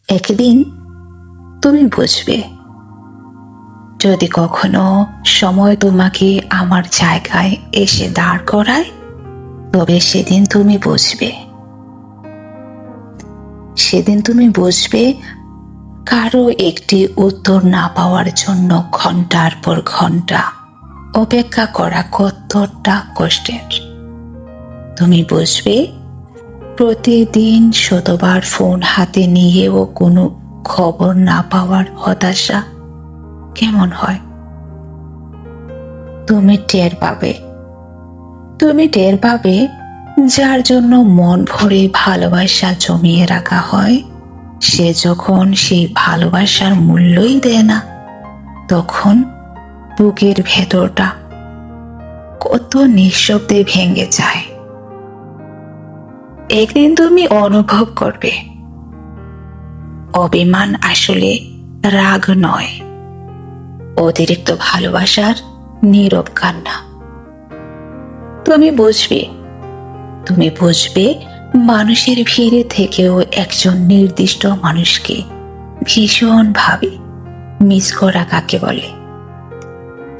একদিন তুমি বুঝবে, যদি কখনো সময় তোমাকে আমার জায়গায় এসে দাঁড় করায়, তবে সেদিন তুমি বুঝবে কারো একটি উত্তর না পাওয়ার জন্য ঘন্টার পর ঘন্টা অপেক্ষা করা কতটা কষ্টের। তুমি বুঝবে প্রতিদিন শতবার ফোন হাতে নিয়েও কোনো খবর না পাওয়ার হতাশা কেমন হয়। তুমি টের পাবে যার জন্য মন ভরে ভালোবাসা জমিয়ে রাখা হয়, সে যখন সেই ভালোবাসার মূল্যই দেয় না, তখন বুকের ভেতরটা কত নিঃশব্দে ভেঙে যায়। একদিন তুমি অনুভব করবে, অভিমান আসলে রাগ নয়, অতিরিক্ত ভালোবাসার নীরব কান্না। তুমি বুঝবে মানুষের ভিড়ে থেকেও একজন নির্দিষ্ট মানুষকে ভীষণ ভাবে মিস করা কাকে বলে।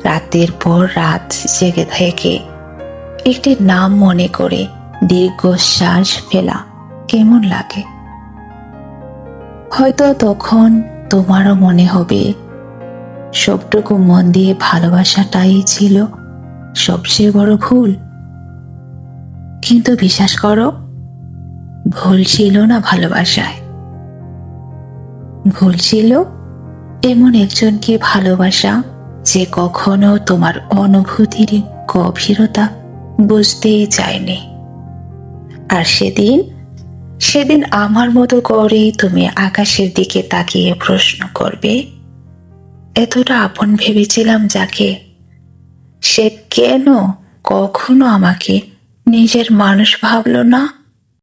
রাতের পর রাত জেগে থেকে একটি নাম মনে করে দীর্ঘশ্বাস ফেলা কেমন লাগে। হয়তো তখন তোমারও মনে হবে সবটুকু মন দিয়ে ভালোবাসাটাই ছিল সবচেয়ে বড় ভুল। কিন্তু বিশ্বাস করো, ভুল ছিল না ভালোবাসায়, ভুল ছিল এমন একজনকে ভালোবাসা যে কখনো তোমার অনুভূতির গভীরতা বুঝতেই চায়নি। আর সেদিন আমার মতো করে তুমি আকাশের দিকে তাকিয়ে প্রশ্ন করবে, এতটা আপন ভেবেছিলাম যাকে, সে কেন কখনো আমাকে নিজের মানুষ ভাবলো না।